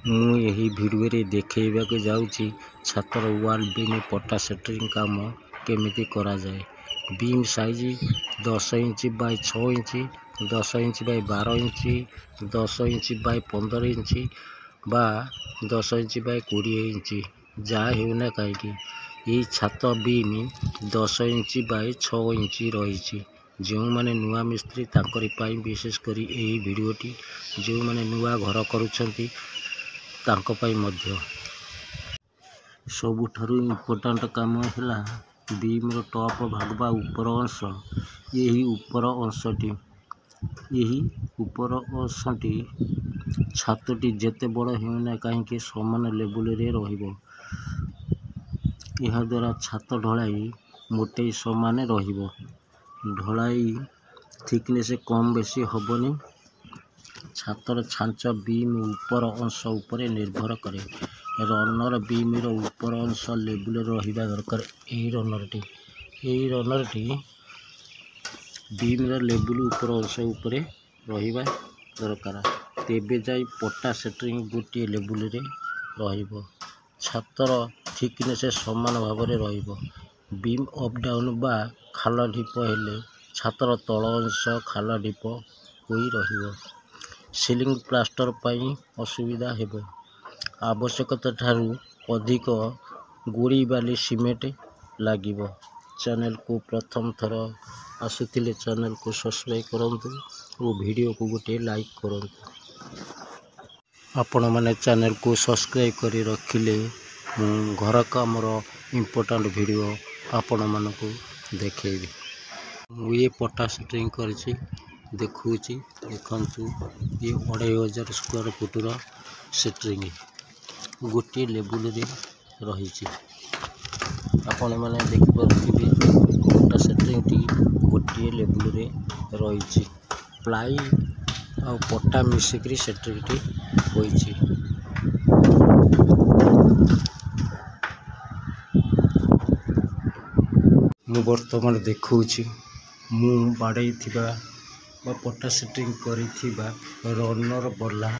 ମୁଁ ଏହି ଭିଡ଼ିଓରେ ଦେଖାଇବାକୁ ଯାଉଛି ଛାତର ୱାଲ୍ ବିମ୍ ପଟା ସେଣ୍ଟରିଂ କାମ କେମିତି କରାଯାଏ। Beam size 10 inch by 6 inch, 10 inch by 12 inch, 10 inch by 15 inch ବା 10 ଇଞ୍ଚ ବାଇ 20 ଇଞ୍ଚ ଯାହା ହେଉନା କାହିଁକି ଏହି ଛାତ ବିମ୍ 10 ଇଞ୍ଚ ବାଇ 6 ଇଞ୍ଚ ରହିଛି। ଯେଉଁମାନେ ନୂଆ ମିସ୍ତ୍ରୀ ତାଙ୍କରି ପାଇଁ ବିଶେଷ କରି ଏହି ଭିଡ଼ିଓଟି, ଯେଉଁମାନେ ନୂଆ ଘର କରୁଛନ୍ତି ତାଙ୍କ ପାଇଁ ମଧ୍ୟ। ସବୁଠାରୁ ଇମ୍ପୋର୍ଟାଣ୍ଟ କାମ ହେଲା ବିମ୍ର ଟପ୍ ଭାଗ ବା ଉପର ଅଂଶ। ଏହି ଉପର ଅଂଶଟି ଛାତଟି ଯେତେ ବଡ଼ ହେଉନା କାହିଁକି ସମାନ ଲେବୁଲରେ ରହିବ। ଏହାଦ୍ୱାରା ଛାତ ଢଳାଇ ମୋଟେଇ ସମାନ ରହିବ। ଢଳାଇ ଥିକନେସ୍ କମ୍ ବେଶୀ ହେବନି। ଛାତର ଛାଞ୍ଚ ବିମ୍ ଉପର ଅଂଶ ଉପରେ ନିର୍ଭର କରେ। ରନର ବିମ୍ର ଉପର ଅଂଶ ଲେବୁଲରେ ରହିବା ଦରକାର। ଏହି ରନରଟି ବିମ୍ର ଲେବୁଲ ଉପର ଅଂଶ ଉପରେ ରହିବା ଦରକାର। ତେବେ ଯାଇ ପଟା ସେଣ୍ଟରିଂ ଗୋଟିଏ ଲେବୁଲରେ ରହିବ। ଛାତର ଥିକନେସ୍ ସମାନ ଭାବରେ ରହିବ। ବିମ୍ ଅପ୍ ଡାଉନ୍ ବା ଖାଲ ଢିପ ହେଲେ ଛାତର ତଳ ଅଂଶ ଖାଲ ଢିପ ହୋଇ ରହିବ। ସିଲିଂ ପ୍ଲାଷ୍ଟର ପାଇଁ ଅସୁବିଧା ହେବ। ଆବଶ୍ୟକତାଠାରୁ ଅଧିକ ଗୋଡ଼ି ବାଲି ସିମେଣ୍ଟ ଲାଗିବ। ଚ୍ୟାନେଲକୁ ପ୍ରଥମ ଥର ଆସୁଥିଲେ ଚ୍ୟାନେଲକୁ ସବସ୍କ୍ରାଇବ୍ କରନ୍ତୁ ଓ ଭିଡ଼ିଓକୁ ଗୋଟିଏ ଲାଇକ୍ କରନ୍ତୁ। ଆପଣମାନେ ଚ୍ୟାନେଲକୁ ସବସ୍କ୍ରାଇବ୍ କରି ରଖିଲେ ମୁଁ ଘର କାମର ଇମ୍ପୋର୍ଟାଣ୍ଟ ଭିଡ଼ିଓ ଆପଣମାନଙ୍କୁ ଦେଖାଇବି। ମୁଁ ଏ ପଟା ସେଣ୍ଟରିଂ କରିଛି ଦେଖାଉଛି, ଦେଖନ୍ତୁ। ଏ 2500 ସ୍କୋୟାର ଫୁଟର ସେଣ୍ଟରିଂ ଗୋଟିଏ ଲେବୁଲରେ ରହିଛି। ଆପଣମାନେ ଦେଖିପାରୁଥିବେ ପଟା ସେଣ୍ଟରିଂଟି ଗୋଟିଏ ଲେବୁଲରେ ରହିଛି। ପ୍ଲାଇ ଆଉ ପଟା ମିଶିକରି ସେଣ୍ଟରିଂଟି ହୋଇଛି। ମୁଁ ବର୍ତ୍ତମାନ ଦେଖାଉଛି ମୁଁ ବାଡ଼େଇଥିବା ବା ପଟା ସେଣ୍ଟରିଂ କରିଥିବା ରନର ବଲା